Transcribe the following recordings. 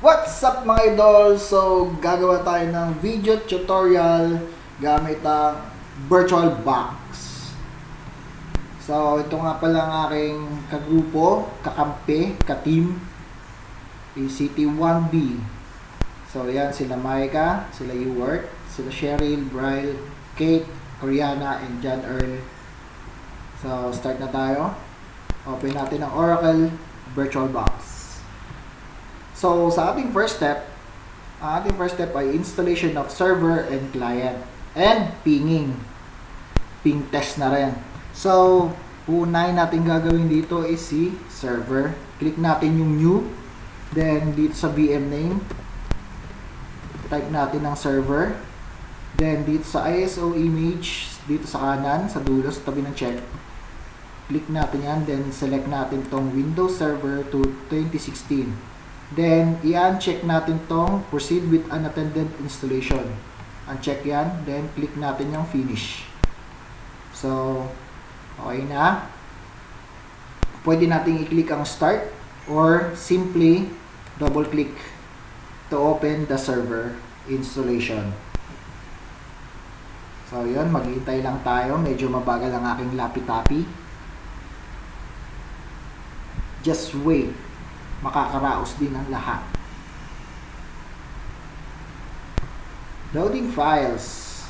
What's up mga idol? So, gagawa tayo ng video tutorial gamit ang virtual box. So, ito nga pala ang aking kagrupo, kakampi, ka-team, ACT1B. So, yan sila Maika, sila Uwork, sila Cheryl, Bryle, Kate, Oriana, and John Earl. So, start na tayo. Open natin ang Oracle Virtual Box. So, sa ating first step, ang ating first step ay installation of server and client and pinging. Ping test na rin. So, unahin natin gagawin dito is si server. Click natin yung new. Then, dito sa VM name, type natin ang server. Then, dito sa ISO image, dito sa kanan, sa dulo, sa tabi ng check, click natin yan. Then, select natin tong Windows Server to 2016. Then, i-uncheck natin tong proceed with unattended installation. Uncheck yan. Then, click natin yung finish. So, okay na. Pwede natin i-click ang start or simply double-click to open the server installation. So, yun. Maghihintay lang tayo. Medyo mabagal ang aking lapi-tapi. Just wait. Makakaraos din ang lahat. Loading files.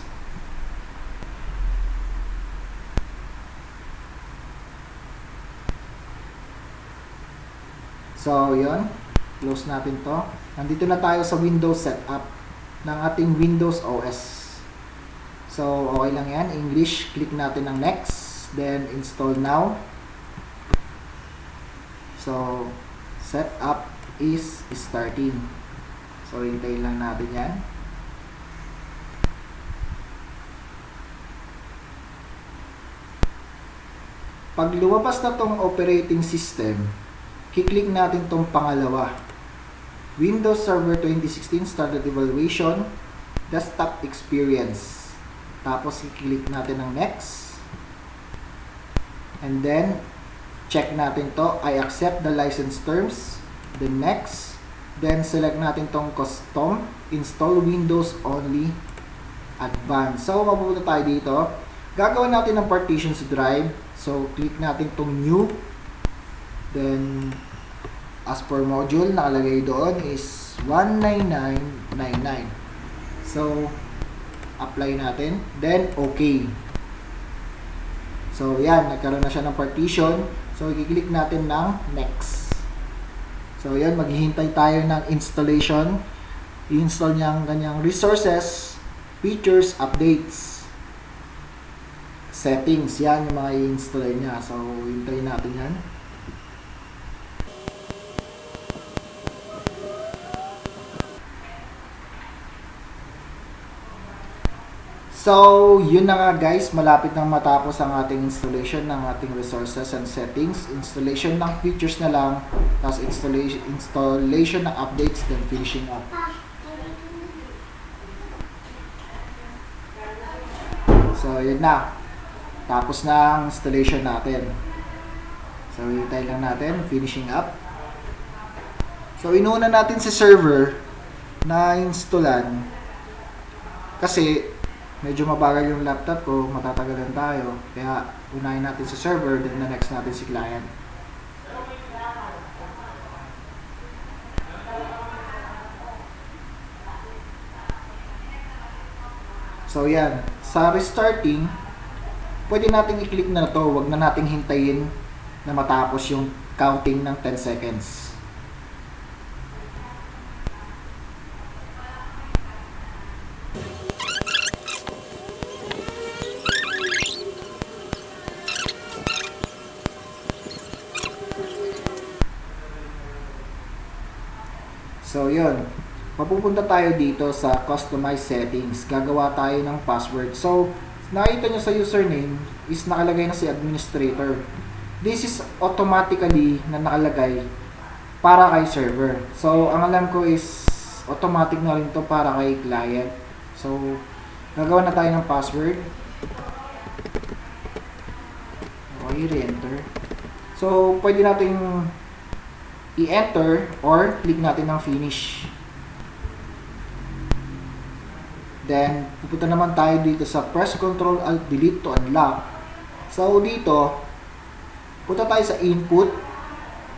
So, yun. Close natin to. Nandito na tayo sa Windows setup ng ating Windows OS. So, okay lang yan. English. Click natin ang next. Then, install now. So, setup is starting. So, hintayin lang natin yan. Pag lumabas na tong operating system, kiklik natin tong pangalawa. Windows Server 2016 Started Evaluation, Desktop Experience. Tapos, kiklik natin ang next. And then, check natin to, I accept the license terms, then next, then select natin tong custom, install Windows only, advanced. So, mapupunta tayo dito, gagawin natin ng partitions drive, so click natin tong new, then as per module, nakalagay doon is 19999. So, apply natin, then okay. So, yan, nagkaroon na siya ng partition. So, i-click natin ng next. So, yan, maghihintay tayo ng installation. I-install niya ang kanyang resources, features, updates, settings. Yan yung mga i-install niya. So, hintayin natin yan. So, yun na nga guys, malapit nang matapos ang ating installation ng ating resources and settings. Installation ng features na lang, tapos installation ng updates, then finishing up. So, yun na. Tapos na ang installation natin. So, hintay lang natin, finishing up. So, inuuna natin si server na installan kasi medyo mabagal yung laptop ko, matatagalan tayo. Kaya, unahin natin si server, then the next natin si client. So, yan. Sa restarting, pwede natin i-click na to. Huwag na nating hintayin na matapos yung counting ng 10 seconds. So, yun. Mapupunta tayo dito sa customize settings. Gagawa tayo ng password. So, nakita nyo sa username is nakalagay na si administrator. This is automatically na nakalagay para kay server. So, ang alam ko is automatic na rin to para kay client. So, gagawa na tayo ng password. Okay, re-enter. So, pwede natin i-enter or click natin ng finish. Then, pupunta naman tayo dito sa press Ctrl Alt Delete to unlock. So, dito, punta tayo sa input,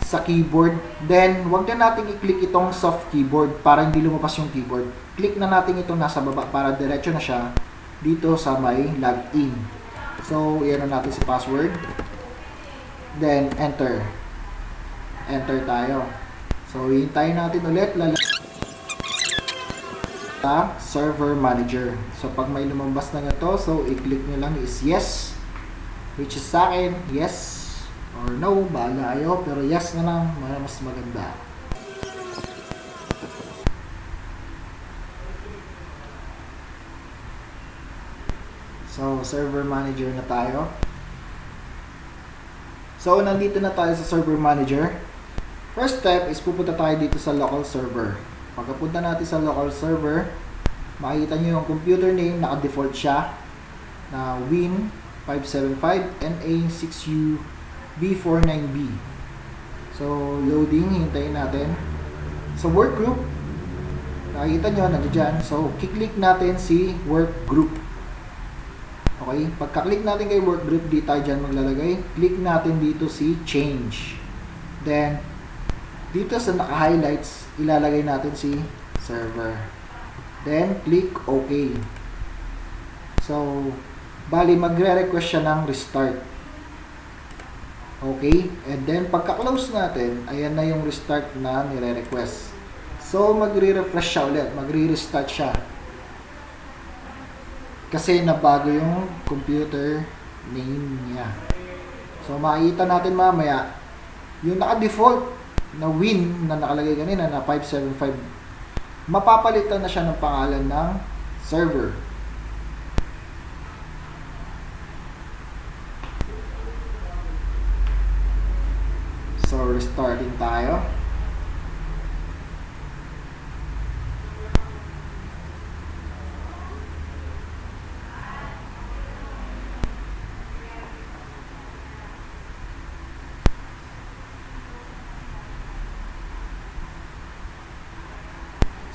sa keyboard. Then, wag na natin i-click itong soft keyboard para hindi lumabas yung keyboard. Click na natin itong nasa baba para diretso na siya dito sa may login. So, yan na natin si password. Then, enter. Enter tayo. So, hintayin natin ulit. Server manager. So, pag may lumabas na to, so, i-click nyo lang is yes. Which is sa akin, yes. Or no, bahala kayo. Pero yes na lang, mas maganda. So, server manager na tayo. So, nandito na tayo sa server manager. First step is pupunta tayo dito sa local server. Pagkapunta natin sa local server, makikita nyo yung computer name, naka-default siya na Win575NA6UB49B. So, loading, hintayin natin. So, work group, nakikita nyo, nandiyan. So, kiklik natin si work group. Okay, pagka-click natin kay work group, di tayo dyan maglalagay. Click natin dito si change. Then, dito sa naka-highlights, ilalagay natin si server. Then, click OK. So, bali magre-request siya ng restart. Okay, and then pagka-close natin, ayan na yung restart na nire-request. So, magre-refresh siya ulit, magre-restart siya. Kasi nabago yung computer name niya. So, makikita natin mamaya, yung naka-default na Win na nakalagay kanina na 575, mapapalitan na siya ng pangalan ng server. So, restarting tayo.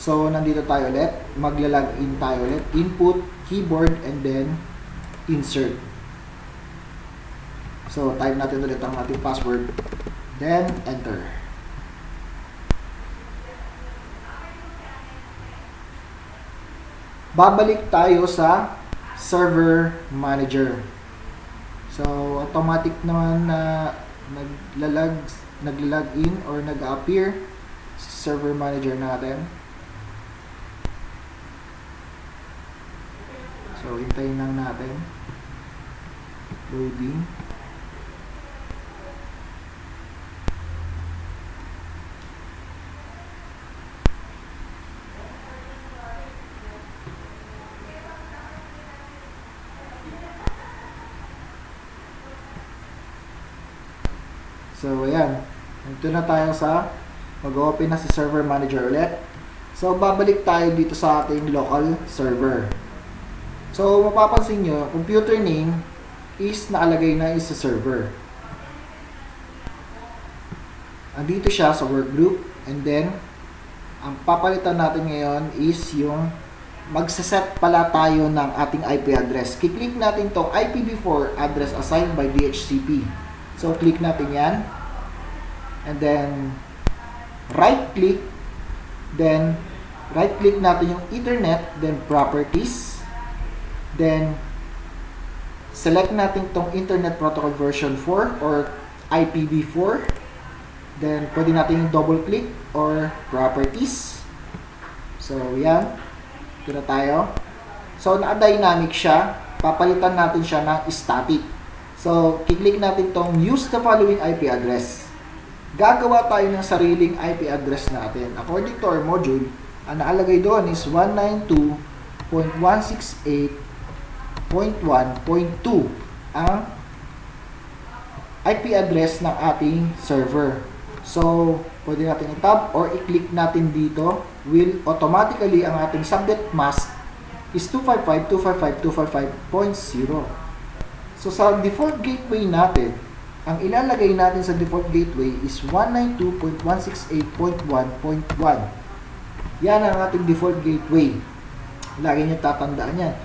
So, nandito tayo ulit. Magla-login tayo ulit. Input, keyboard, and then insert. So, type natin ulit ang ating password. Then, enter. Babalik tayo sa server manager. So, automatic naman na nagla-login or nag-appear sa server manager natin. So, hintayin lang natin. Loading. So, ayan. Ito na tayo sa mag-open na si server manager ulit. So, babalik tayo dito sa ating local server. So, mapapansin nyo, computer name is nakalagay na is sa server. Andito siya sa workgroup. And then, ang papalitan natin ngayon is yung magsaset pala tayo ng ating IP address. Kiklik natin itong IPv4 address assigned by DHCP. So, click natin yan. And then, right-click. Then, right-click natin yung Ethernet. Then, Properties. Then, select natin itong Internet Protocol version 4 or IPv4. Then, pwede natin yung double-click or Properties. So, yan. Ito na tayo. So, naka-dynamic siya. Papalitan natin siya ng static. So, kiklik natin itong use the following IP address. Gagawa tayo ng sariling IP address natin. According to our module, ang nakalagay doon is 192.168.1.2 ang IP address ng ating server. So, pwede natin i-tab or i-click natin dito. Will automatically ang ating subnet mask is 255.255.255.0. So, sa default gateway natin, ang ilalagay natin sa default gateway is 192.168.1.1. Yan ang ating default gateway. Lagi nyo tatandaan yan.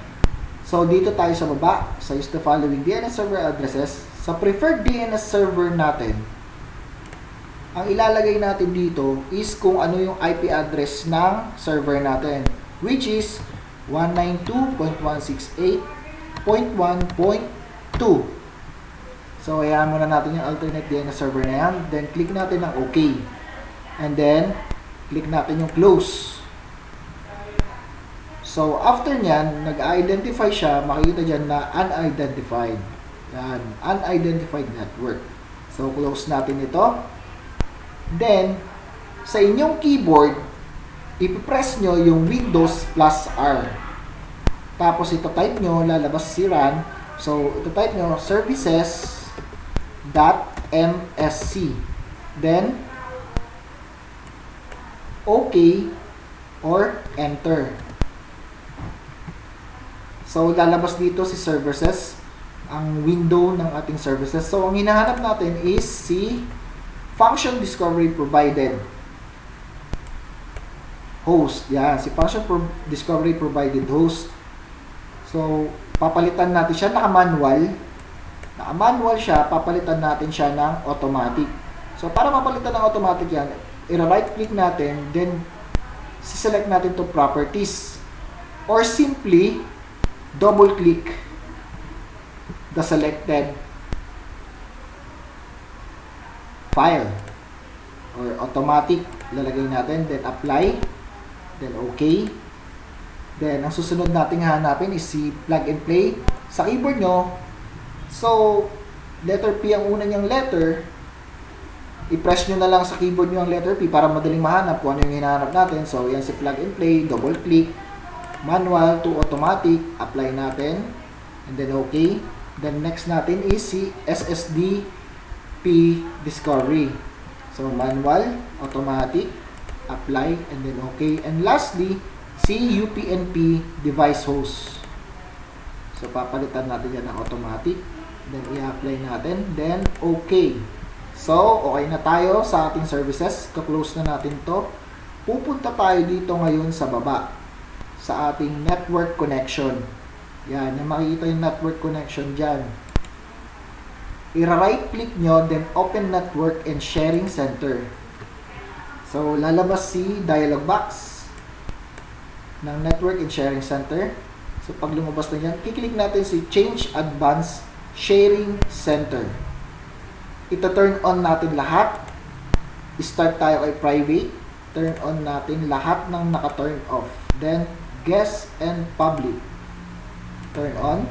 So, dito tayo sa baba, sa use the following DNS server addresses. Sa preferred DNS server natin, ang ilalagay natin dito is kung ano yung IP address ng server natin, which is 192.168.1.2. So, hayaan muna natin yung alternate DNS server na yan. Then, click natin ng OK. And then, click natin yung close. So, after nyan, nag-identify siya, makikita dyan na unidentified. Yan, unidentified network. So, close natin ito. Then, sa inyong keyboard, ipipress nyo yung Windows plus R. Tapos, ito type nyo, lalabas si run. So, ito type nyo, services.msc. Then, OK or enter. So, lalabas dito si services, ang window ng ating services. So, ang hinahanap natin is si function discovery provided host. Yan, si function discovery provided host. So, papalitan natin siya, naka-manual. Naka-manual siya, papalitan natin siya ng automatic. So, para mapalitan ng automatic yan, i-right click natin, then select natin to properties. Or simply, double click the selected file or automatic, lalagay natin, then apply, then OK. Then ang susunod nating hanapin is si plug and play sa keyboard nyo. So, letter P ang una niyang letter, i-press nyo na lang sa keyboard nyo ang letter P para madaling mahanap kung ano yung hinahanap natin. So, yan si plug and play, double click, manual to automatic, apply natin, and then OK. Then next natin is si SSD P discovery. So manual, automatic, apply, and then OK. And lastly, si UPnP device host. So papalitan natin yan ng automatic, then i-apply natin, then OK. So okay na tayo sa ating services. Ka-close na natin to. Pupunta tayo dito ngayon sa baba sa ating network connection. Yan, yung makikita yung network connection dyan. I-right click nyo, then open network and sharing center. So, lalabas si dialog box ng network and sharing center. So, pag lumabas na yan, kiklik natin si change advanced sharing center. Ito turn on natin lahat. Start tayo kay private. Turn on natin lahat ng naka-turn off. Then, guest and public. Turn on,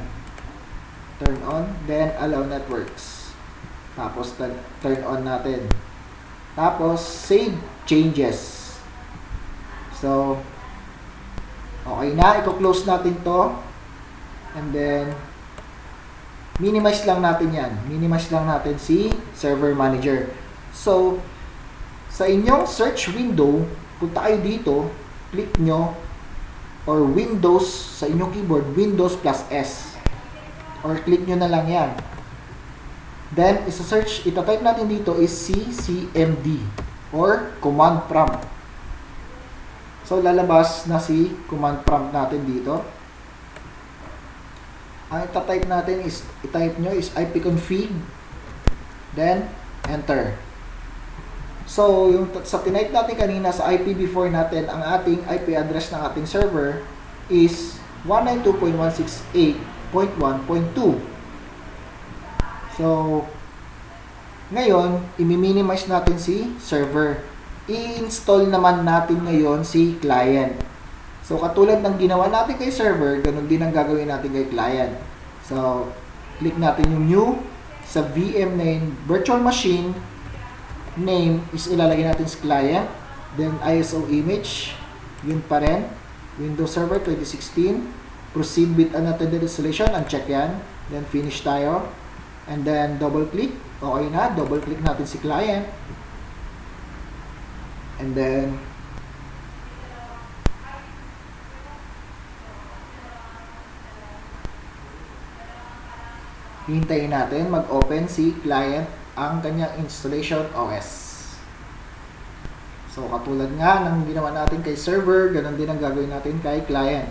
then allow networks. Tapos turn on natin. Tapos save changes. So, okay na, i-close natin to. And then minimize lang natin yan. Minimize lang natin si server manager. So, sa inyong search window, punta kayo dito, click nyo or Windows sa inyong keyboard, Windows plus S. Or click nyo na lang yan. Then, isa-search, ita-type natin dito is CCMD or command prompt. So, lalabas na si command prompt natin dito. Ang ita-type natin is, i-type nyo is ipconfig, then enter. So, yung sa tinype natin kanina sa IPv4 natin, ang ating IP address ng ating server is 192.168.1.2. So, ngayon, i-minimize natin si server. I-install naman natin ngayon si client. So, katulad ng ginawa natin kay server, ganun din ang gagawin natin kay client. So, click natin yung new sa VM name, virtual machine, name is ilalagay natin sa client, then ISO image, yun pa rin, Windows Server 2016, proceed with unattended installation, uncheck yan, then finish tayo, and then double click, okay na, double click natin si client, and then hintayin natin mag-open si client ang kanyang installation OS. So, katulad nga ng ginawa natin kay server, ganun din ang gagawin natin kay client.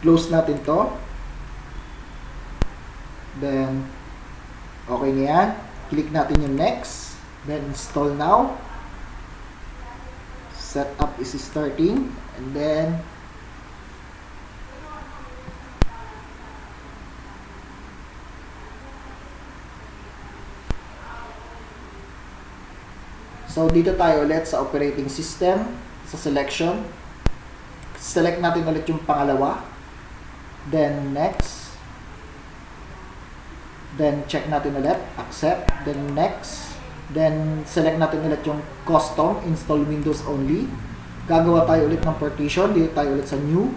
Close natin to. Then, okay na yan. Click natin yung next. Then, install now. Setup is starting. And then, so, dito tayo ulit sa operating system, sa selection. Select natin ulit yung pangalawa. Then, next. Then, check natin ulit. Accept. Then, next. Then, select natin ulit yung custom, install Windows only. Gagawa tayo ulit ng partition. Dito tayo ulit sa new.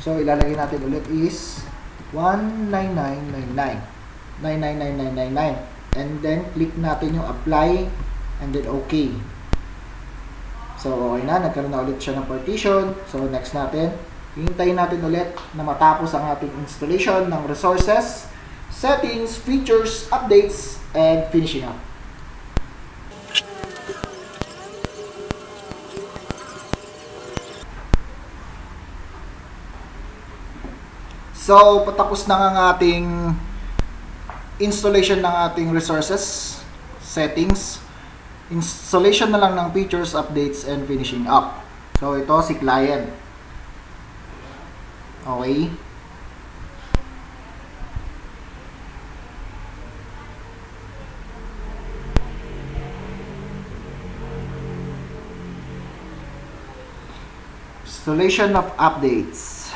So, ilalagay natin ulit is 19999. 999999. And then, click natin yung apply. And then, okay. So, okay na. Nagkaroon na ulit siya ng partition. So, next natin. Hihintayin natin ulit na matapos ang ating installation ng resources, settings, features, updates, and finishing up. So, patapos na ang ating installation ng ating resources, settings, installation na lang ng features, updates, and finishing up. So, ito si client. Okay. Installation of updates.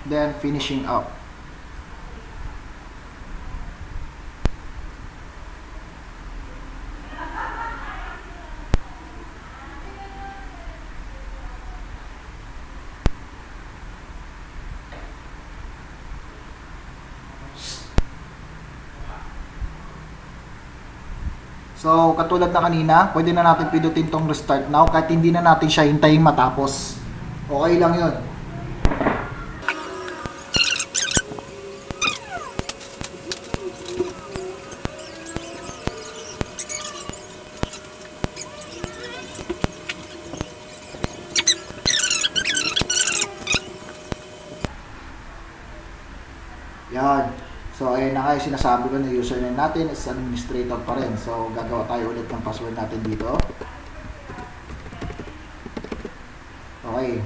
Then finishing up. So, katulad na kanina, pwede na natin pindutin tong restart now kahit hindi na natin siya hintayin matapos. Okay lang yun. Yan. So, ayan na nga yung sinasabi ko na username natin is administrator pa rin. So, gagawa tayo ulit ng password natin dito. Okay.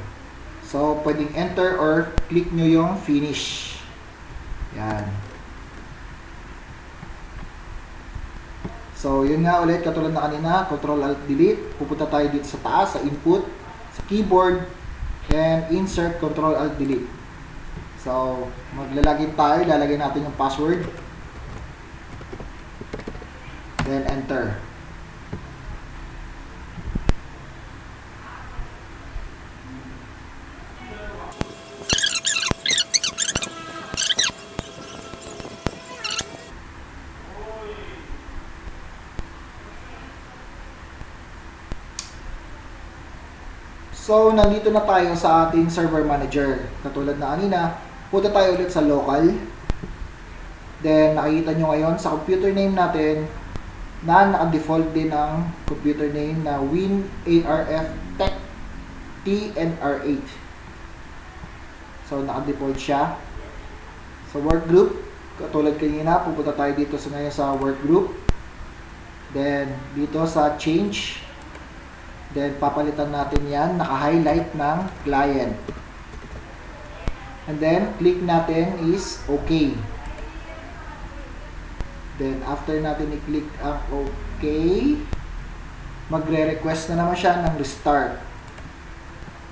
So, pwedeng enter or click nyo yung finish. Yan. So, yun nga ulit, katulad na kanina, Ctrl-Alt-Delete. Pupunta tayo dito sa taas, sa input, sa keyboard, and insert Ctrl-Alt-Delete. So, maglalagin tayo, lalagay natin yung password. Then, enter. So, nandito na tayo sa ating server manager. Katulad na kanina, punta tayo ulit sa local. Then, nakikita nyo ngayon sa computer name natin na naka-default din ang computer name na WinARF Tech TNR8. So, naka-default siya. Sa workgroup, katulad kanina, pupunta tayo dito sa ngayon sa workgroup. Then, dito sa change. Then, papalitan natin yan. Naka-highlight ng client. And then, click natin is OK. Then, after natin i-click ang OK, magre-request na naman siya ng restart.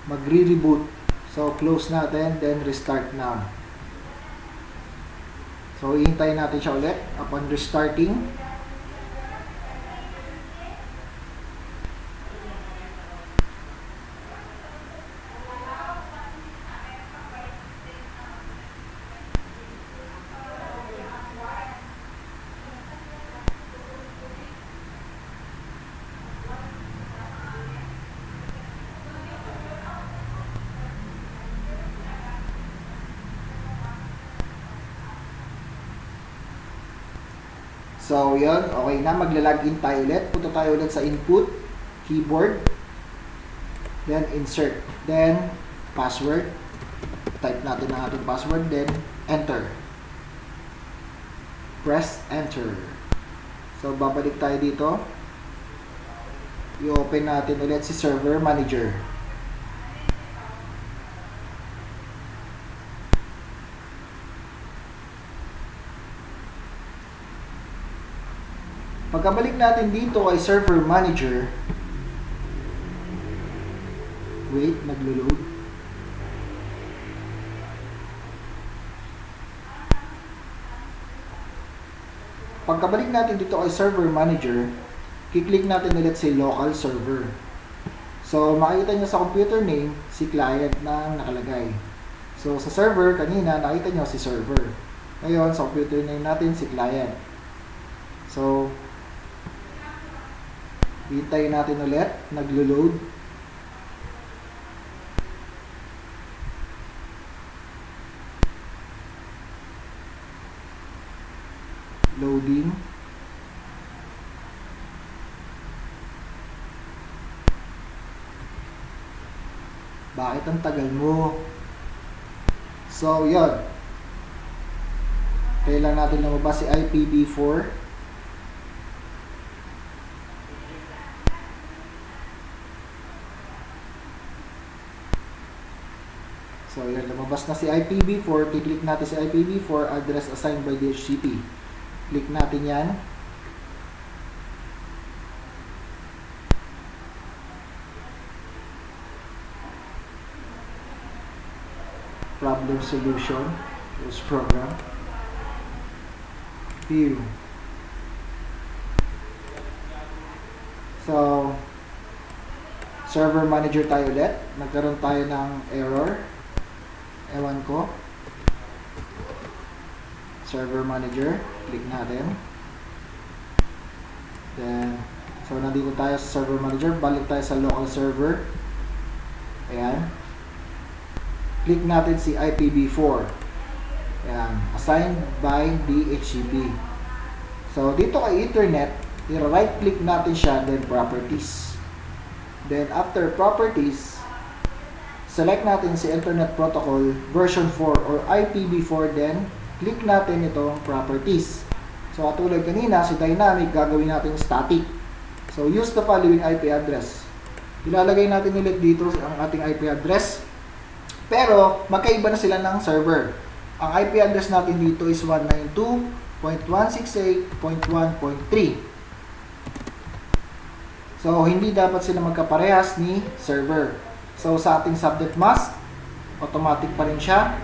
Magre-reboot. So, close natin, then restart now. So, ihintayin natin siya ulit upon restarting. So, yun. Okay na. Magla-login tayo ulit. Punta tayo ulit sa input, keyboard, then insert, then password. Type natin ang ating password, then enter. Press enter. So, babalik tayo dito. I-open natin ulit si Server Manager. Pagkabalik natin dito kay Server Manager, wait, naglo-load. Pagkabalik natin dito kay Server Manager, kiklik natin ulit si Local Server. So, makikita nyo sa computer name, si client na nakalagay. So, sa server, kanina, nakita nyo si server. Ngayon, sa computer name natin, si client. So, hintayin natin ulit, naglo-load. Loading. Bakit ang tagal mo? So, yun. Kailangan natin lumabas si IPv4. So, yan, lumabas na si IPv4. Kiklik natin si IPv4, address assigned by DHCP. Click natin yan. Problem solution. Use program. View. So, Server Manager tayo ulit. Nagkaroon tayo ng error. Ewan ko. Server Manager. Click natin. Then, so nandito tayo sa Server Manager. Balik tayo sa local server. Ayan. Click natin si IPv4. Ayan. Assigned by DHCP. So, dito kay Ethernet, i-right click natin siya, then Properties. Then, after Properties, select natin si Internet Protocol version 4 or IPv4, then click natin itong Properties. So, katulad kanina, si Dynamic, gagawin natin static. So, use the following IP address. Ilalagay natin ulit dito ang ating IP address. Pero, magkaiba na sila ng server. Ang IP address natin dito is 192.168.1.3. So, hindi dapat sila magkaparehas ni server. So, sa ating subnet mask, automatic pa rin siya.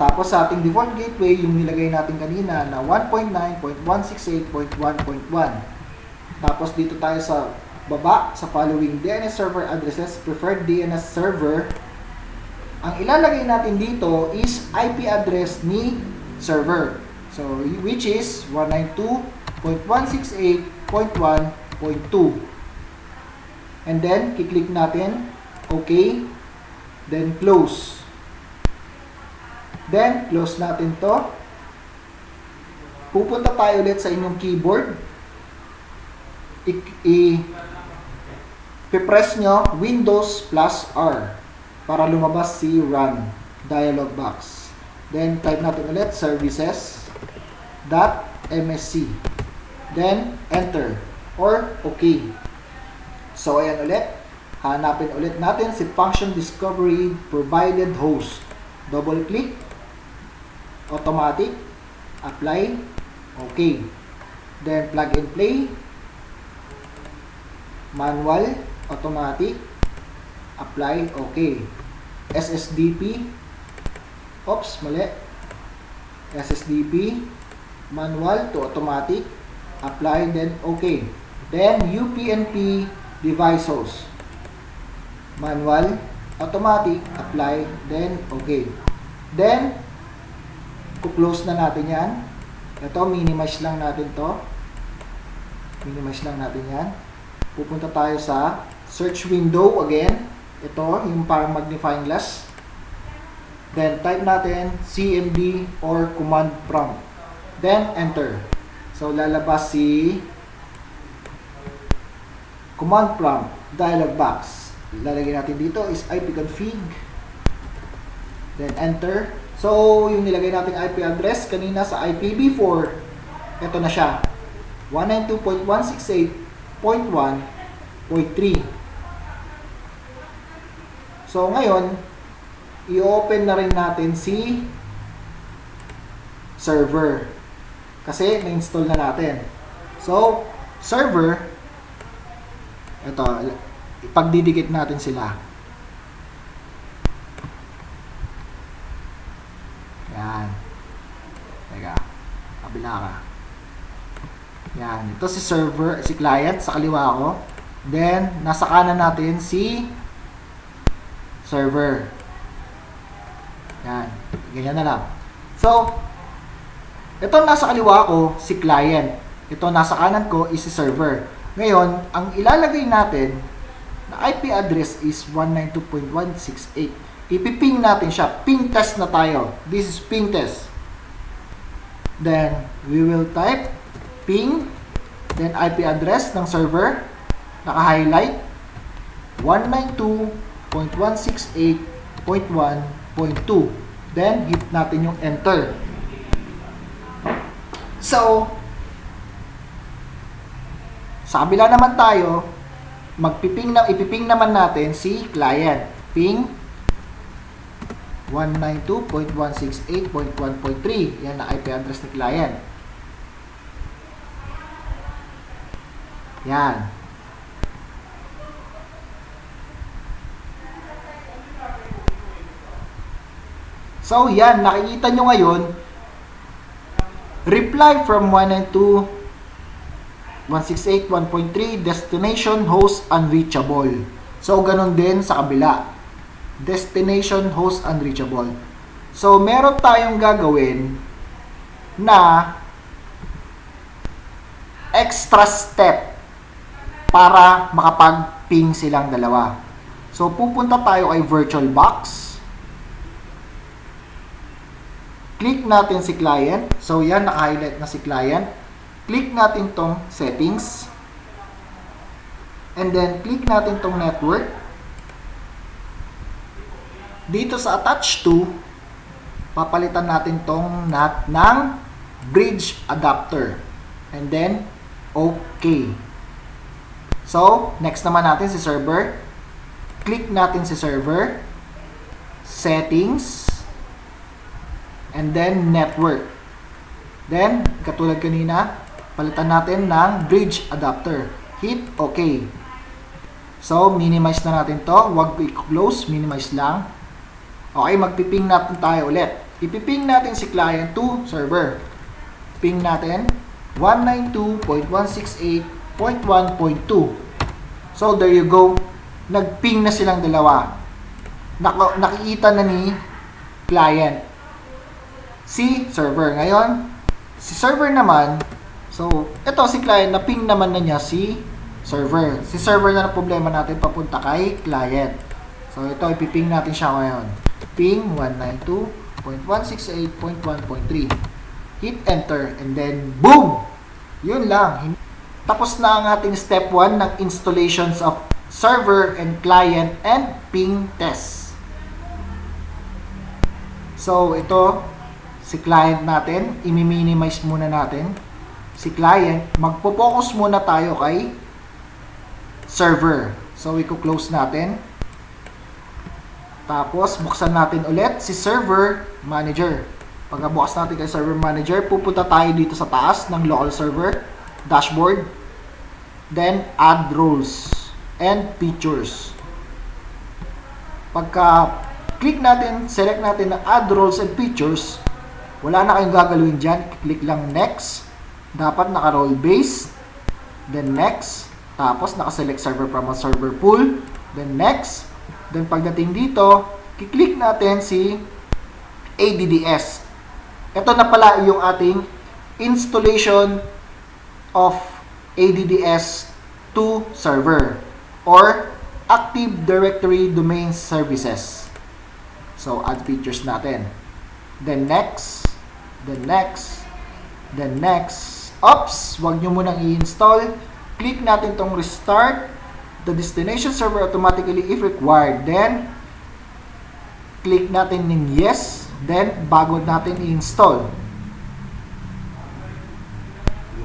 Tapos, sa ating default gateway, yung nilagay natin kanina na 1.9.168.1.1. Tapos, dito tayo sa baba, sa following DNS server addresses, preferred DNS server. Ang ilalagay natin dito is IP address ni server. So, which is 192.168.1.2. And then, kiklik natin, OK. Then, close. Then, close natin to. Pupunta tayo ulit sa inyong keyboard. I-press nyo Windows plus R para lumabas si Run dialog box. Then, type natin ulit services.msc. Then, enter or OK. So, ayan ulit. Hanapin ulit natin si function discovery provided host. Double click. Automatic. Apply. OK. Then, plug and play. Manual. Automatic. Apply. OK. SSDP. Oops, mali. SSDP. Manual to automatic. Apply. Then, OK. Then, UPnP device host. Manual, automatic, apply, then okay. Then, kuklose na natin yan. Ito, minimize lang natin to. Minimize lang natin yan. Pupunta tayo sa search window again. Ito, yung parang magnifying glass. Then, type natin CMD or command prompt. Then, enter. So, lalabas si command prompt, dialog box. Lalagay natin dito is ipconfig. Then, enter. So, yung nilagay nating IP address kanina sa IPv4, ito na siya. 192.168.1.3. So, ngayon, i-open na rin natin si server. Kasi, na-install na natin. So, server, ito, ipagdidikit natin sila. Yan. Teka, kabila ka. Yan, ito si server, si client, sa kaliwa ko. Then, nasa kanan natin si server. Yan, ganyan na lang. So, ito nasa kaliwa ko, si client. Ito nasa kanan ko is si server. Ngayon, ang ilalagay natin na IP address is 192.168. Ipiping natin siya. Ping test na tayo. This is ping test. Then, we will type ping, then IP address ng server, naka-highlight, 192.168.1.2. Then, hit natin yung enter. So, sa kabila naman tayo, ipiping naman natin si client. Ping 192.168.1.3. Yan na IP address ni client. Yan. So, yan. Nakikita nyo ngayon, reply from 192.168.1.3, destination host unreachable. So, ganun din sa kabila. Destination host unreachable. So, meron tayong gagawin na extra step para makapag-ping silang dalawa. So, pupunta tayo kay VirtualBox. Click natin si client. So, yan, naka-highlight na si client. Click natin tong settings. And then, click natin tong network. Dito sa attach to, papalitan natin tong NAT ng bridge adapter. And then, OK. So, next naman natin si server. Click natin si server. Settings. And then, network. Then, katulad kanina, palitan natin ng bridge adapter. Hit OK. So, minimize na natin to. Huwag i-close, minimize lang. Okay, magpiping natin tayo ulit. Ipiping natin si client to server. Ping natin 192.168.1.2. So, there you go. Nagping na silang dalawa. Nakikita na ni client si server. Ngayon, si server naman, so, ito si client, na-ping naman na niya si server. Si server na problema natin papunta kay client. So, ito, ipiping natin siya ngayon. Ping 192.168.1.3. Hit enter, and then, boom! Yun lang. Tapos na ang ating step 1 ng installations of server and client and ping test. So, ito, si client natin, i-minimize muna natin. Si client, magpo-focus muna tayo kay server. So, i-close natin. Tapos, buksan natin ulit si server manager. Pagkabukas natin kay server manager, pupunta tayo dito sa taas ng local server, dashboard. Then, add roles and features. Pagka-click natin, select natin na add roles and features, wala na kayong gagalawin dyan. Click lang next. Dapat naka-role based. Then next. Tapos naka-select server from a server pool. Then next. Then pagdating dito, kiklik natin si ADDS. Ito na pala yung ating installation of ADDS to server or Active Directory Domain Services. So, add features natin. Then next. Then next. Then next, oops, wag nyo munang i-install. Click natin tong restart the destination server automatically if required. Then, click natin ng yes. Then, bago natin i-install.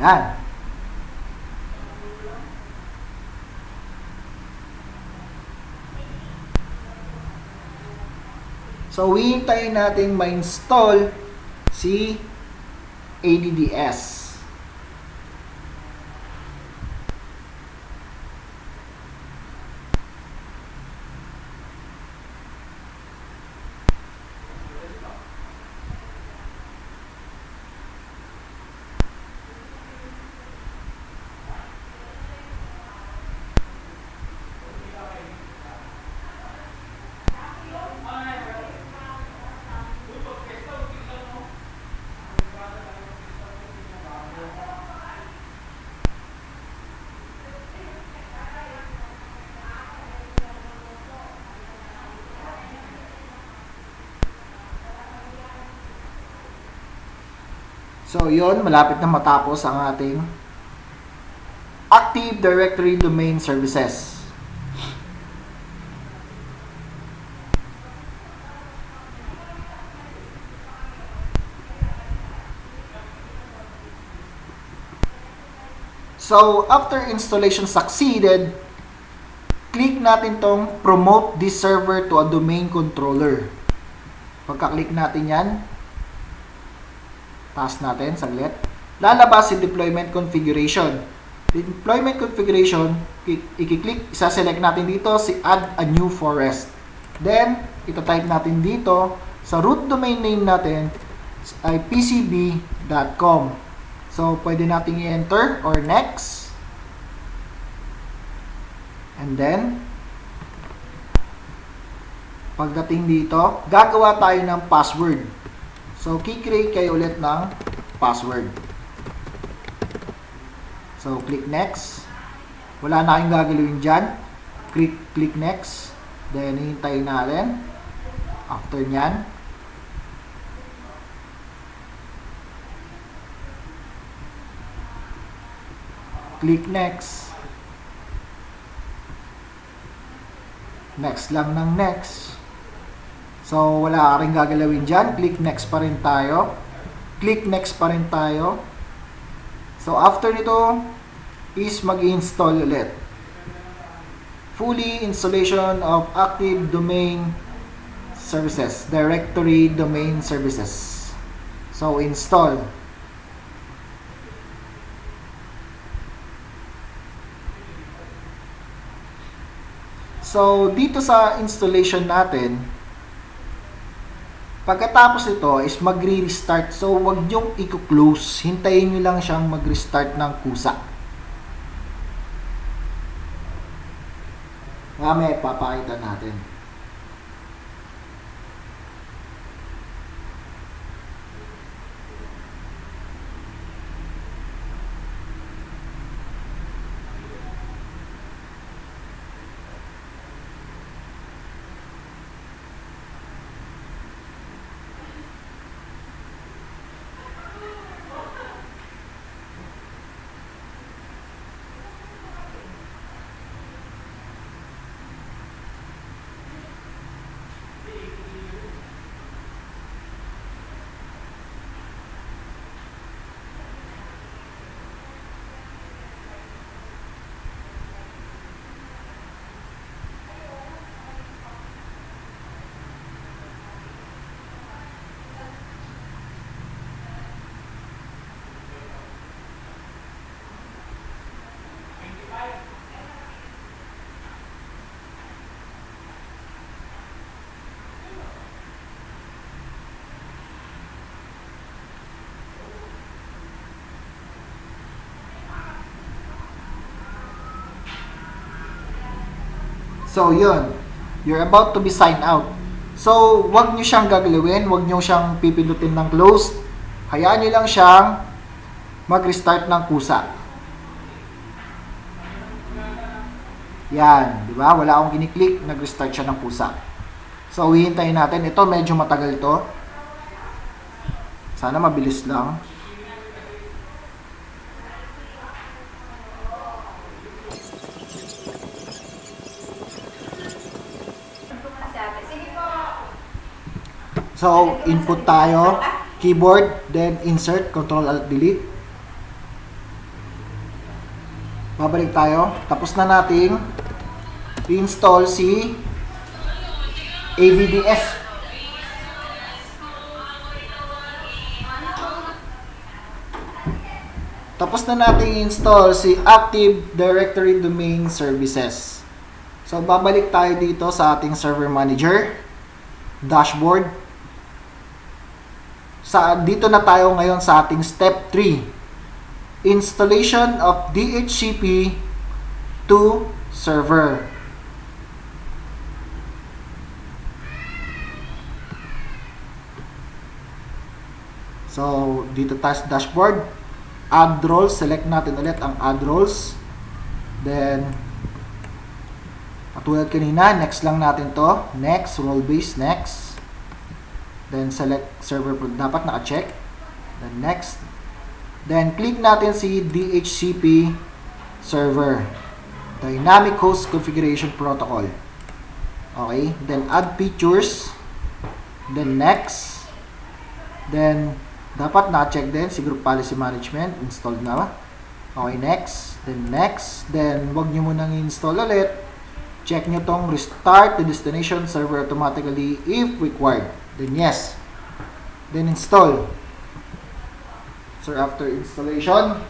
Yan. So, hihintayin natin ma-install si ADDS. So, yun, malapit na matapos ang ating Active Directory Domain Services. So, after installation succeeded, click natin tong Promote this server to a domain controller. Pagka-click natin yan, taas natin, saglit. Lalabas si Deployment Configuration. Deployment Configuration, i-click, isa-select natin dito si Add a New Forest. Then, ito-type natin dito, sa root domain name natin ay pcb.com. So, pwede natin i-enter or next. And then, pagdating dito, gagawa tayo ng password. So, key-create kayo ulit ng password. So, click next. Wala na kayong gagalawin dyan. Click next. Then, hihintayin natin. After nyan, click next. Next lang ng next. So, wala ka rin gagalawin dyan. Click next pa rin tayo. Click next pa rin tayo. So, after nito is mag-install ulit. Fully installation of Active Domain Services. Directory Domain Services. So, install. So, dito sa installation natin, pagkatapos ito is magre-restart. So, wag nyong i-close. Hintayin nyo lang siyang mag-restart ng kusa. Mamaya papakita natin. So, yun. You're about to be signed out. So, wag nyo siyang gagalawin. Wag nyo siyang pipindutin ng close. Hayaan nyo lang siyang mag-restart ng kusa. Yan. Diba? Wala akong kiniklik. Nag-restart siya ng kusa. So, hihintayin natin. Ito, medyo matagal ito. Sana mabilis lang. So, input tayo, keyboard, then insert, Control-Alt-Delete. Babalik tayo. Tapos na nating i-install si AVDS. Tapos na natin i-install si Active Directory Domain Services. So, babalik tayo dito sa ating Server Manager, Dashboard. Dito na tayo ngayon sa ating Step 3. Installation of DHCP to Server. So, dito tayo sa Dashboard. Add roles, select natin ulit ang add roles. Then, katulad kanina, next lang natin to. Next, role base, next. Then, select server, dapat naka-check. Then, next. Then, click natin si DHCP server. Dynamic Host Configuration Protocol. Okay. Then, add features. Then, next. Then, dapat na-check din si Group Policy Management. Installed na. Okay, next. Then, next. Then, wag nyo munang install ulit. Check nyo tong restart the destination server automatically if required. Then, yes. Then, install. So, after installation,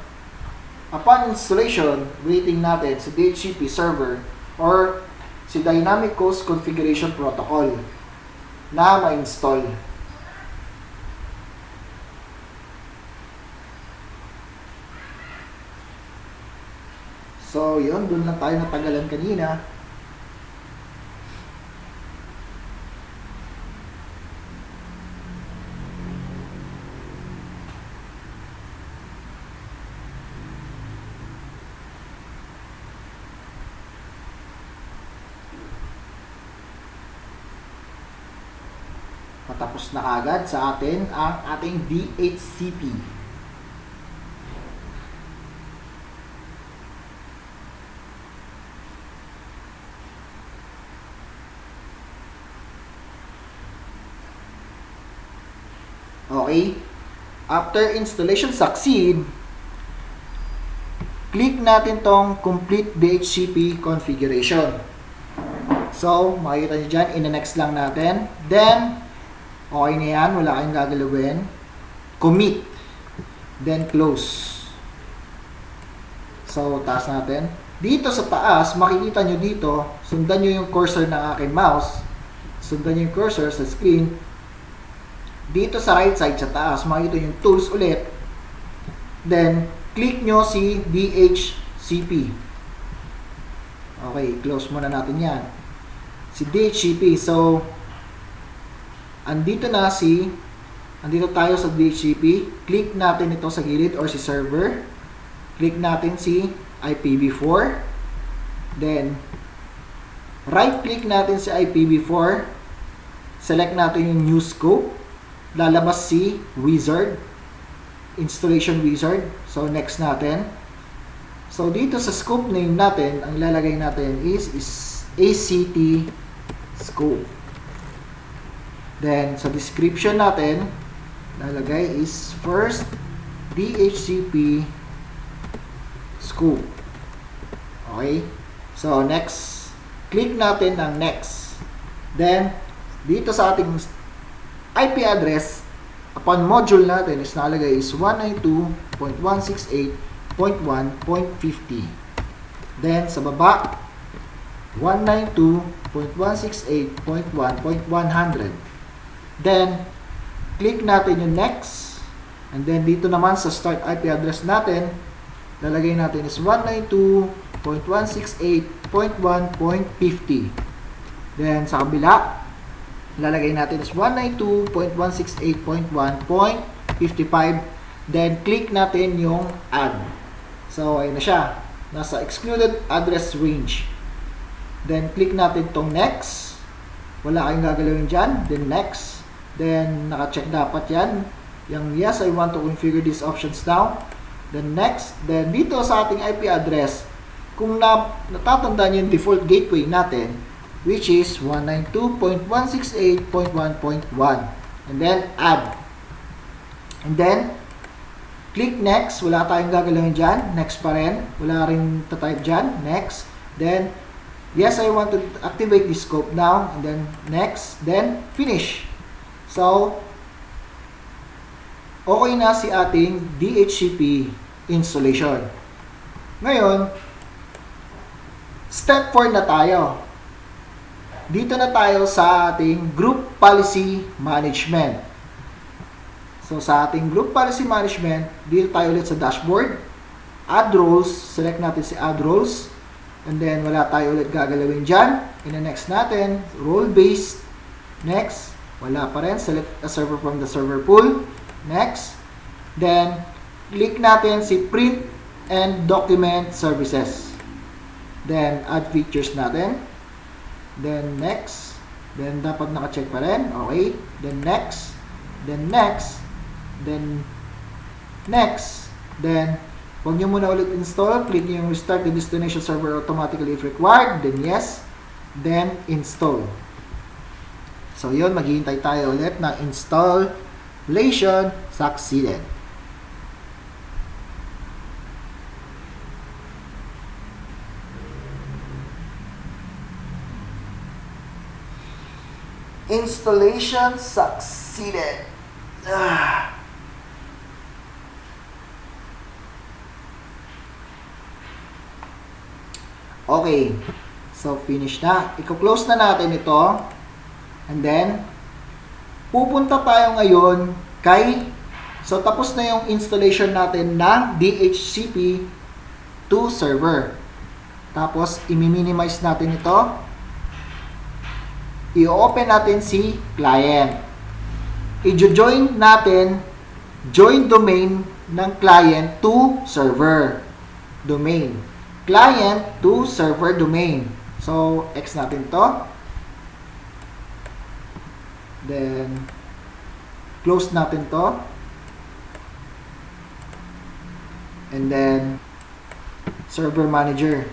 upon installation, waiting natin si DHCP server or si Dynamic Host Configuration Protocol na ma-install. So, yun. Doon lang tayo natagalan kanina. Matapos na agad sa atin ang ating DHCP. Okay. After installation succeed, click natin tong complete DHCP configuration. So, makikita nyo dyan, in-next lang natin. Then, okay na yan, wala kayong gagalawin. Commit. Then, close. So, taas natin. Dito sa taas, makikita nyo dito, sundan nyo yung cursor ng aking mouse. Sundan nyo yung cursor sa screen. Dito sa right side sa taas, makikita yung tools ulit. Then, click nyo si DHCP. Okay, close muna natin yan. Si DHCP. So, andito tayo sa DHCP. Click natin ito sa gilid or si server. Click natin si IPv4. Then, right click natin si IPv4. Select natin yung new scope. Lalabas si wizard, installation wizard. So, next natin. So, dito sa scope name natin, ang ilalagay natin is ACT scope. Then, sa description natin, lalagay is first DHCP scope. Okay? So, next. Click natin ang next. Then, dito sa ating IP address, upon module natin is nakalagay is 192.168.1.50. Then, sa baba, 192.168.1.100. Then, click natin yung next. And then, dito naman sa start IP address natin, lalagay natin is 192.168.1.50. Then, sa kabila, lalagay natin is 192.168.1.55. Then, click natin yung add. So, ayun na siya. Nasa excluded address range. Then, click natin tong next. Wala kayong gagalawin dyan. Then, next. Then, naka-check dapat yan. Yung, yes, I want to configure these options now. Then, next. Then, dito sa ating IP address, kung natatandaan yung default gateway natin, which is 192.168.1.1. And then, add. And then, click next. Wala tayong gagalawin dyan. Next pa rin. Wala rin type dyan. Next. Then, yes, I want to activate this scope now. And then, next. Then, finish. So, okay na si ating DHCP installation. Ngayon, step 4 na tayo. Dito na tayo sa ating Group Policy Management. So, sa ating Group Policy Management, dito tayo ulit sa dashboard. Add roles. Select natin si add roles. And then, wala tayo ulit gagalawin dyan. In the next natin, role-based. Next. Wala pa rin. Select a server from the server pool. Next. Then, click natin si print and document services. Then, add features natin. Then, next. Then, dapat naka-check pa rin. Okay. Then, next. Then, next. Then, next. Then, huwag nyo muna ulit install. Click nyo yung restart the destination server automatically if required. Then, yes. Then, install. So, yun. Maghihintay tayo ulit na installation succeeded. Installation succeeded. Okay. So, finish na. I-close na natin ito. And then, pupunta tayo ngayon kay... So, tapos na yung installation natin ng DHCP 2 server. Tapos, i-minimize natin ito. I-open natin si client. I-join natin, join domain ng client to server. Domain. Client to server domain. So, X natin to. Then, close natin to. And then, server manager.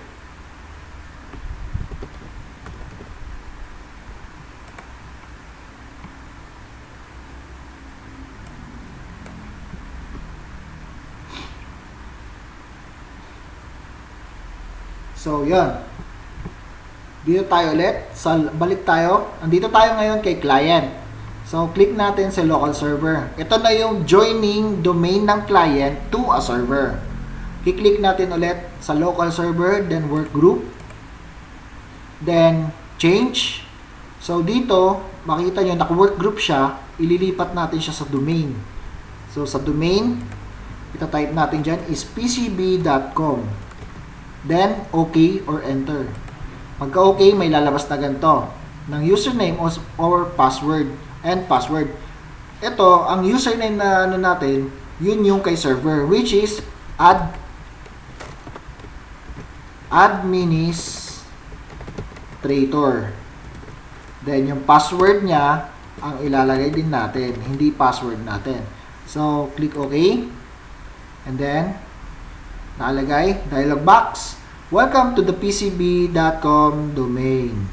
So, yun. Dito tayo ulit. Balik tayo. Andito tayo ngayon kay client. So, click natin sa local server. Ito na yung joining domain ng client to a server. I-click natin ulit sa local server, then work group. Then, change. So, dito, makita nyo, naka-work group siya. Ililipat natin siya sa domain. So, sa domain, ita-type natin dyan is pcb.com. Then, OK or enter. Pagka OK, may lalabas na ganito ng username or password and password. Ito, ang username na ano natin, yun yung kay server, which is administrator. Then, yung password niya, ang ilalagay din natin, hindi password natin. So, click OK. And then, nakalagay, dialog box, welcome to the pcb.com domain.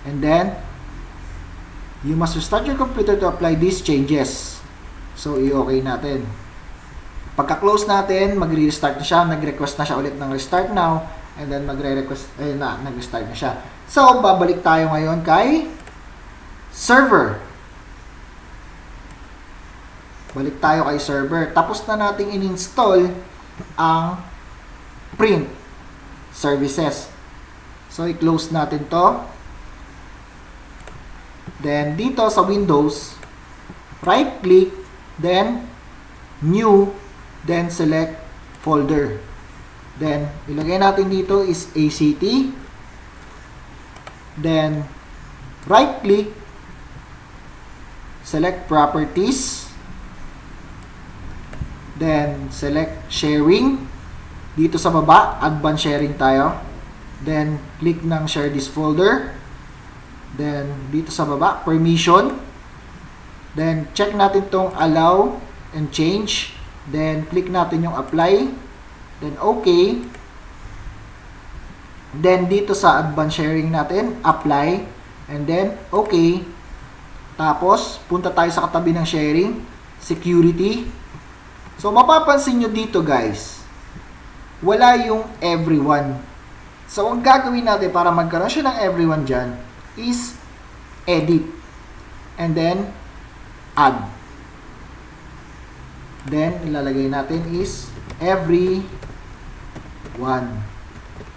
And then, you must restart your computer to apply these changes. So, i-okay natin. Pagka-close natin, magre-restart na siya, nag-request na siya ulit ng restart now, and then magre-request, nag-restart na siya. So, babalik tayo ngayon kay server. Balik tayo kay server. Tapos na nating in-install ang print services. So, i-close natin to. Then, dito sa Windows, right-click, then, new, then, select folder. Then, ilagay natin dito is ACT. Then, right-click, select properties. Then, select sharing. Dito sa baba, advanced sharing tayo. Then, click ng share this folder. Then, dito sa baba, permission. Then, check natin tong allow and change. Then, click natin yung apply. Then, okay. Then, dito sa advanced sharing natin, apply. And then, okay. Tapos, punta tayo sa katabi ng sharing, security. So, mapapansin nyo dito guys, wala yung everyone. So, ang gagawin natin para magkaroon siya ng everyone dyan is edit. And then, add. Then, ilalagay natin is everyone.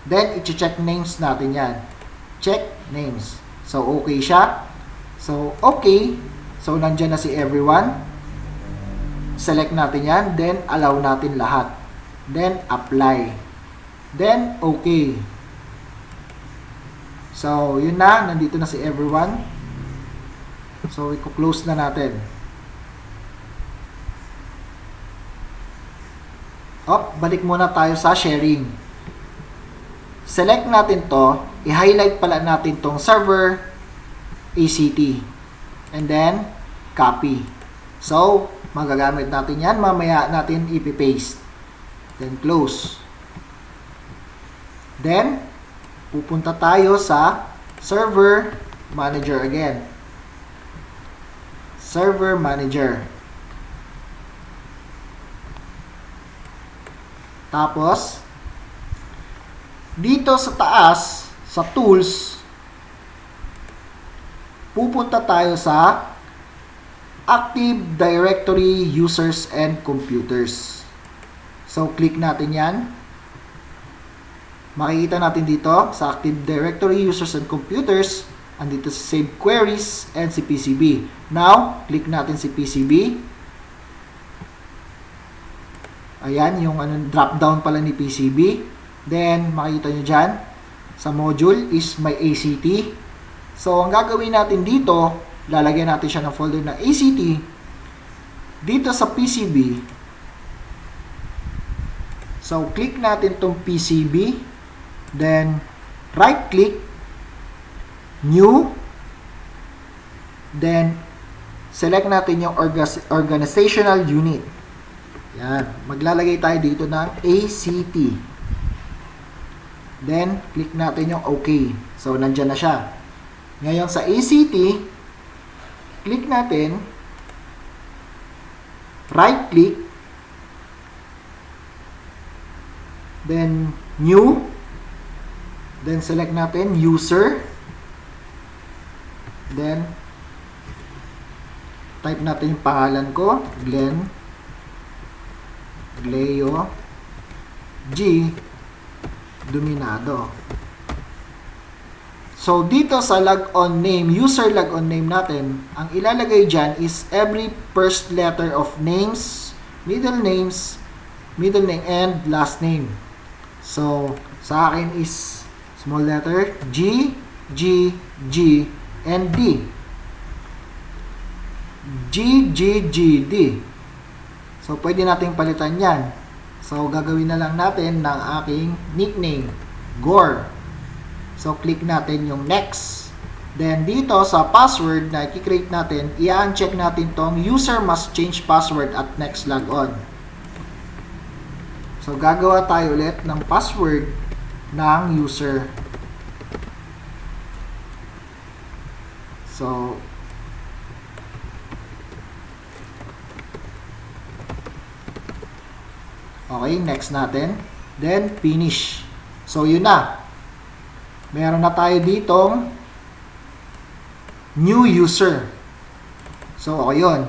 Then, i-check names natin yan. Check names. So, okay siya. So, okay. So, nandyan na si everyone. Select natin yan. Then, allow natin lahat. Then, apply. Then, okay. So, yun na. Nandito na si everyone. So, i-close na natin. Balik muna tayo sa sharing. Select natin to. I-highlight pala natin tong server ACT. And then, copy. So, magagamit natin yan. Mamaya natin ipipaste. Then, close. Then, pupunta tayo sa server manager again. Server manager. Tapos, dito sa taas, sa tools, pupunta tayo sa Active Directory Users and Computers. So, click natin yan. Makikita natin dito sa Active Directory Users and Computers, andito si Save Queries and si PCB. Now, click natin si PCB. Ayan, yung drop down pala ni PCB. Then, makikita nyo dyan, sa module is may ACT. So, ang gagawin natin dito, lalagyan natin siya ng folder na ACT. Dito sa PCB, so, click natin tong PCB. Then, right-click, New. Then, select natin yung organizational unit. Yan. Maglalagay tayo dito ng ACT. Then, click natin yung OK. So, nandyan na siya. Ngayon, sa ACT, click natin, right-click, then, New, then, select natin, User, then, type natin yung pangalan ko, Glenn, Gleo, G, Dominado. So, dito sa logon name, user logon name natin, ang ilalagay dyan is every first letter of names, middle name, and last name. So, sa akin is small letter G, G, G, and D. G, G, G, D. So, pwede nating palitan yan. So, gagawin na lang natin ng aking nickname, Gore. So, click natin yung next. Then, dito sa password na i-create natin, i-uncheck natin tong user must change password at next logon. So, gagawa tayo ulit ng password ng user. So, okay, next natin. Then, finish. So, yun na. Meron na tayo ditong new user. So, okay yun.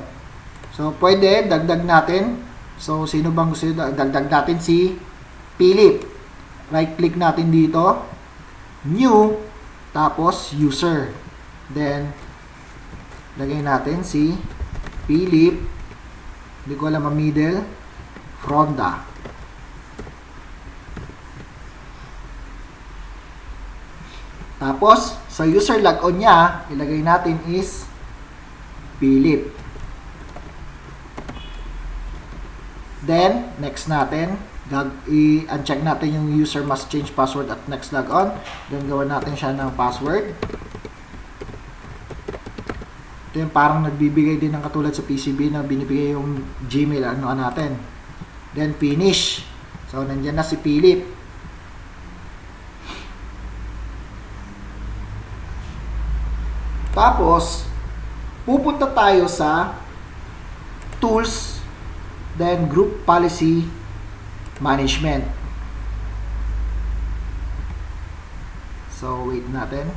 So, pwede, dagdag natin. So, sino bang gusto yun? Dagdag natin si Philip. Right-click natin dito. New. Tapos, user. Then, lagay natin si Philip. Hindi ko alam ang middle. Fronda. Tapos, sa user logon niya, ilagay natin is Philip. Then, next natin, i-uncheck natin yung user must change password at next logon. Then, gawan natin siya ng password. Ito yung parang nagbibigay din ng katulad sa PCB na binibigay yung Gmail, ano natin. Then, finish. So, nandyan na si Philip. Tapos, pupunta tayo sa Tools, then Group Policy Management. So, wait natin.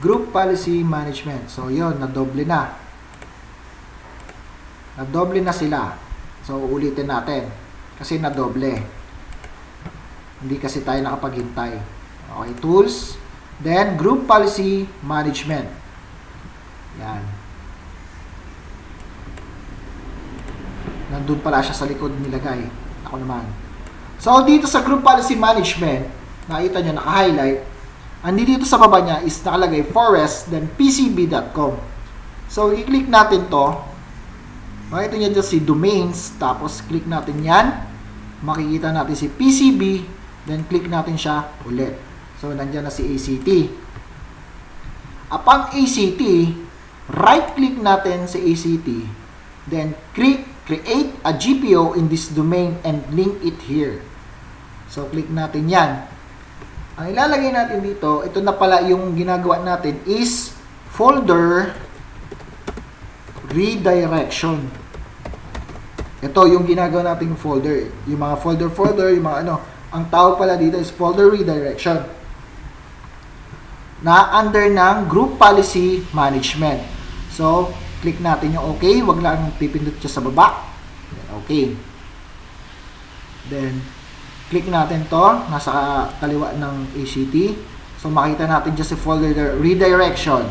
Group Policy Management. So, yun, nadoble na. Nadoble na sila. So, ulitin natin. Kasi nadoble. Hindi kasi tayo nakapaghintay. Okay, Tools. Then, Group Policy Management. Yan. Nandun pala siya sa likod nilagay. Ako naman. So, dito sa Group Policy Management, nakita nyo, naka-highlight. Dito sa baba niya is nakalagay forest, then pcb.com. So, i-click natin to. Makita nyo dyan si domains, tapos click natin yan. Makikita natin si PCB, then click natin siya ulit. So, nandyan na si ACT. Upon ACT, right-click natin si ACT, then create a GPO in this domain and link it here. So, click natin yan. Ang ilalagay natin dito, ito na pala yung ginagawa natin is folder redirection. Ito yung ginagawa nating folder. Yung mga folder, yung mga ano. Ang tawag pala dito is folder redirection. Na under ng Group Policy Management. So, click natin yung OK. Huwag lang pipindot siya sa baba. Okay. Then, click natin to. Nasa kaliwa ng ACT. So, makita natin dyan si folder redirection.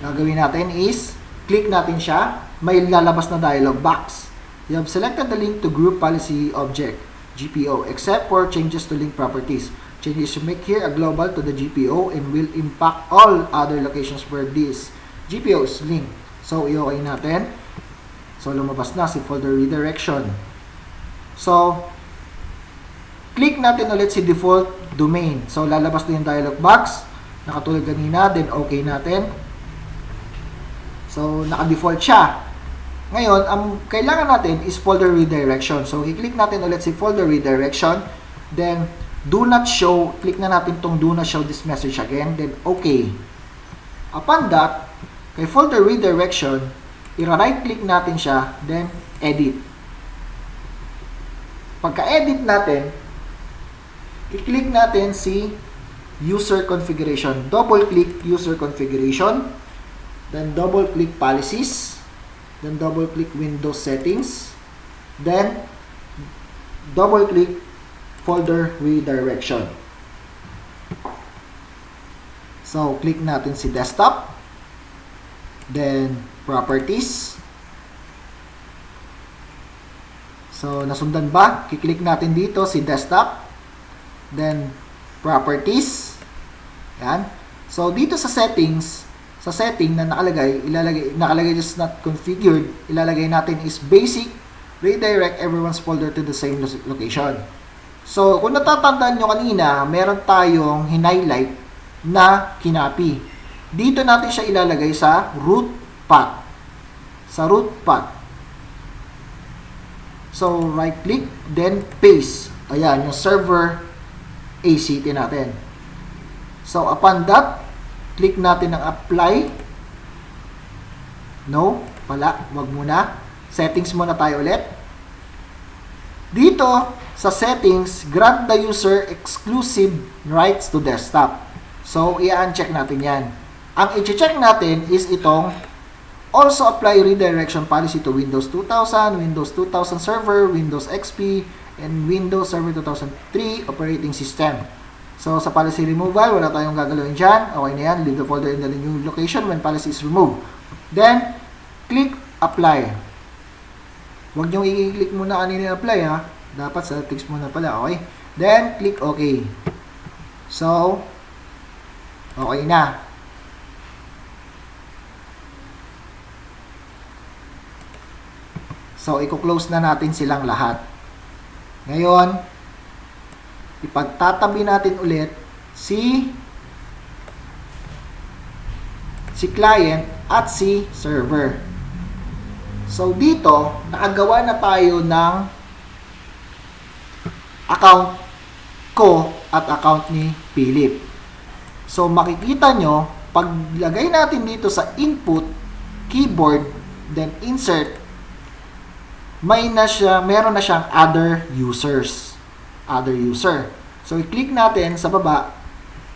Gagawin natin is, click natin siya. May lalabas na dialog box. You have selected the link to Group Policy Object, GPO, except for changes to link properties. Changes you make here are global to the GPO and will impact all other locations where this GPO is linked. So, i-okay natin. So, lumabas na si folder redirection. So, click natin ulit si default domain. So, lalabas na yung dialog box. Nakatulad kanina. Then, okay natin. So, naka-default siya. Ngayon, ang kailangan natin is folder redirection. So, i-click natin ulit si folder redirection. Then, do not show. Click na natin tong do not show this message again. Then, okay. Upon that, kay folder redirection, i-right click natin siya, then edit. Pagka-edit natin, i-click natin si user configuration. Double click user configuration, then double click policies, then double click Windows settings, then double click folder redirection. So, click natin si desktop. Then, properties. So, nasundan ba? Kiklik natin dito si desktop. Then, properties. Yan. So, dito sa settings, sa setting na nakalagay just not configured, ilalagay natin is basic, redirect everyone's folder to the same location. So, kung natatandaan nyo kanina, meron tayong highlight na kinapi. Dito natin siya ilalagay sa root path. Sa root path. So, right click, then paste. Ayan, yung server ACT natin. So, upon that, click natin ang apply. No, pala, wag muna. Settings muna tayo ulit. Dito, sa settings, grant the user exclusive rights to desktop. So, i-uncheck natin yan. Ang i-check natin is itong also apply redirection policy to Windows 2000, Windows 2000 Server, Windows XP, and Windows Server 2003 operating system. So, sa policy removal, wala tayong gagalawin dyan. Okay na yan. Leave the folder in the new location when policy is removed. Then, click apply. Huwag nyo i-click muna kanina apply ha. Dapat sa text muna pala. Okay? Then, click OK. So, okay na. So, i-close na natin silang lahat. Ngayon, ipagtatabi natin ulit si client at si server. So, dito, nakagawa na tayo ng account ko at account ni Philip. So, makikita nyo, paglagay natin dito sa input, keyboard, then insert, meron na siyang other users. Other user. So, i-click natin sa baba.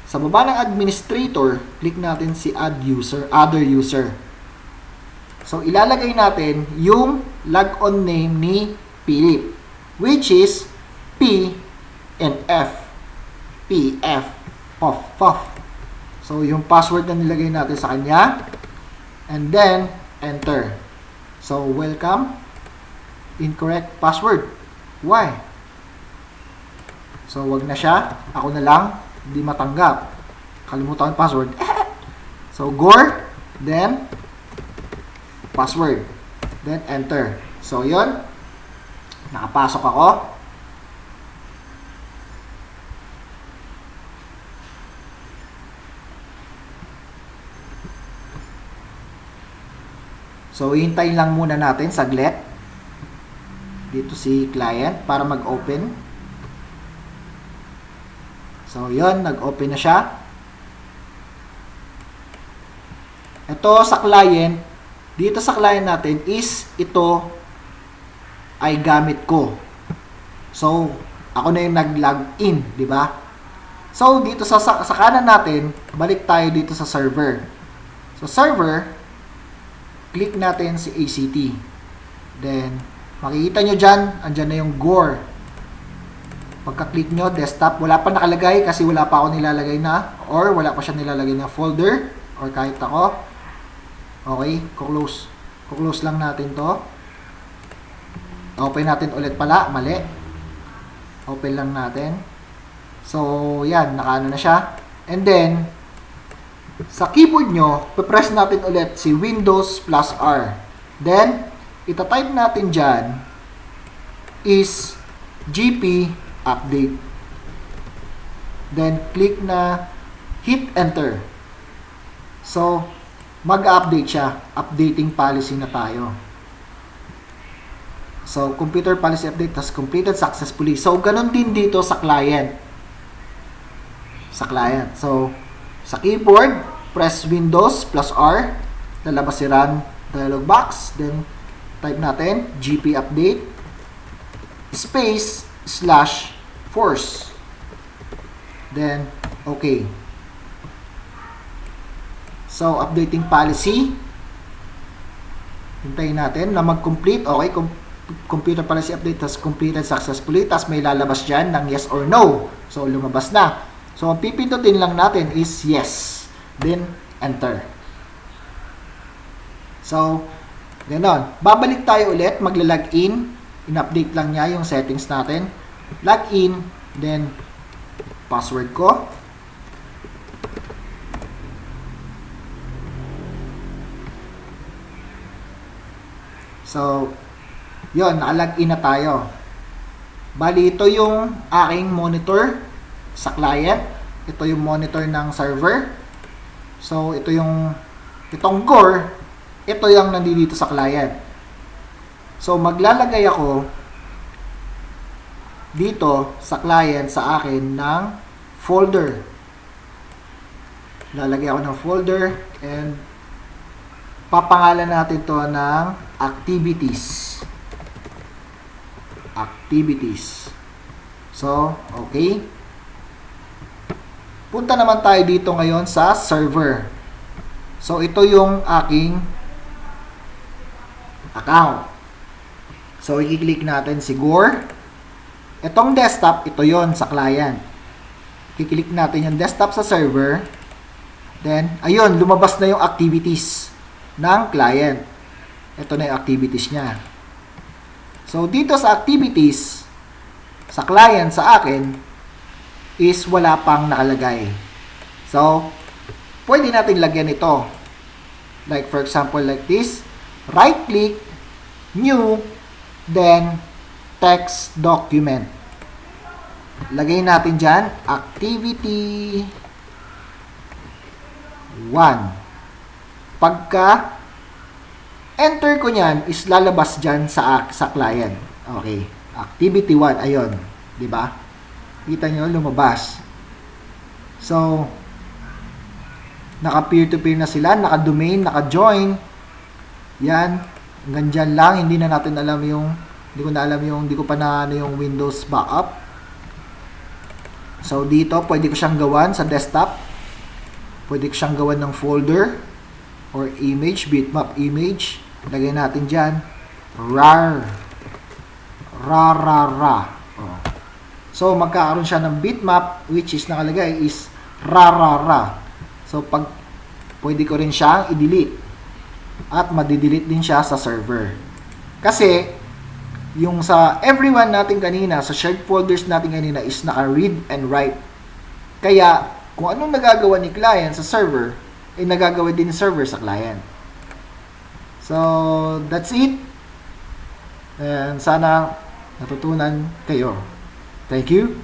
Sa baba ng administrator, click natin si add user, other user. So, ilalagay natin yung logon name ni Philip, which is P and F. PF. Puff. So, yung password na nilagay natin sa kanya. And then, enter. So, welcome. Incorrect password. Why? So, wag na siya. Ako na lang. Hindi matanggap. Kalimutan yung password. So, Gore. Then, password. Then, enter. So, yun. Nakapasok ako. So, hintayin lang muna natin saglit. Dito si client para mag-open. So, yun. Nag-open na siya. Ito sa client, dito sa client natin is ito ay gamit ko. So, ako na yung nag-log in, di ba? So, dito sa kanan natin, balik tayo dito sa server. So, server, click natin si ACT. Then, makikita nyo dyan, andyan na yung Gore. Pagka-click nyo, desktop, wala pa nakalagay kasi wala pa ako nilalagay na, or wala pa siya nilalagay na folder, or kahit ako. Okay, kuklose. Kuklose lang natin to. Open natin ulit pala, mali. Open lang natin. So, yan, nakaano na siya. And then, sa keyboard nyo, press natin ulit si Windows plus R. Then, itatype natin dyan is GP update. Then, click na hit enter. So, mag-update siya. Updating policy na tayo. So, computer policy update has completed successfully. So, ganun din dito sa client. Sa client. So, sa keyboard, press Windows plus R. Lalabas si run dialog box. Then, type natin GP update space / force. Then, okay. So, updating policy. Hintayin natin na mag-complete. Okay, computer policy update has completed successfully. Tapos may lalabas dyan ng yes or no. So, lumabas na. So, ang pipindutin lang natin is yes. Then, enter. So, ganon. Babalik tayo ulit. Magla-login. In-update lang niya yung settings natin. Login. Then, password ko. So, yun, naka-login na tayo. Bali, ito yung aking monitor sa client. Ito yung monitor ng server. So, itong Gore, ito yung nandito sa client. So, maglalagay ako dito sa client sa akin ng folder. Lalagay ako ng folder and papangalan natin to ng activities. Activities. So, okay. Punta naman tayo dito ngayon sa server. So, ito yung aking account. So, i-click natin si Gore. Itong desktop, ito yon sa client. I-click natin yung desktop sa server. Then, ayun, lumabas na yung activities ng client. Ito na yung activities niya. So, dito sa activities, sa client, sa akin, is wala pang nakalagay. So, pwede natin lagyan ito. Like, for example, like this. Right-click, new, then, text document. Lagay natin dyan, activity 1. Pagka enter ko niyan is lalabas diyan sa client. Okay. Activity 1 ayon, 'di ba? Kita nyo, lumabas. So, naka peer-to-peer na sila, naka domain, naka join. Yan, hanggang dyan lang. Hindi na natin alam yung, hindi ko pa na ano yung Windows backup. So, dito, pwede ko siyang gawan sa desktop. Pwede ko siyang gawan ng folder or image, bitmap image. Lagay natin dyan, rar. Oh. So, magkakaroon siya ng bitmap, which is nakalagay is rarara. So, pwede ko rin siyang i-delete. At madidelete din siya sa server. Kasi, yung sa everyone natin kanina, sa shared folders natin kanina is naka-read and write. Kaya, kung anong nagagawa ni client sa server, ay nagagawa din ni server sa client. So, that's it. And sana natutunan kayo. Thank you.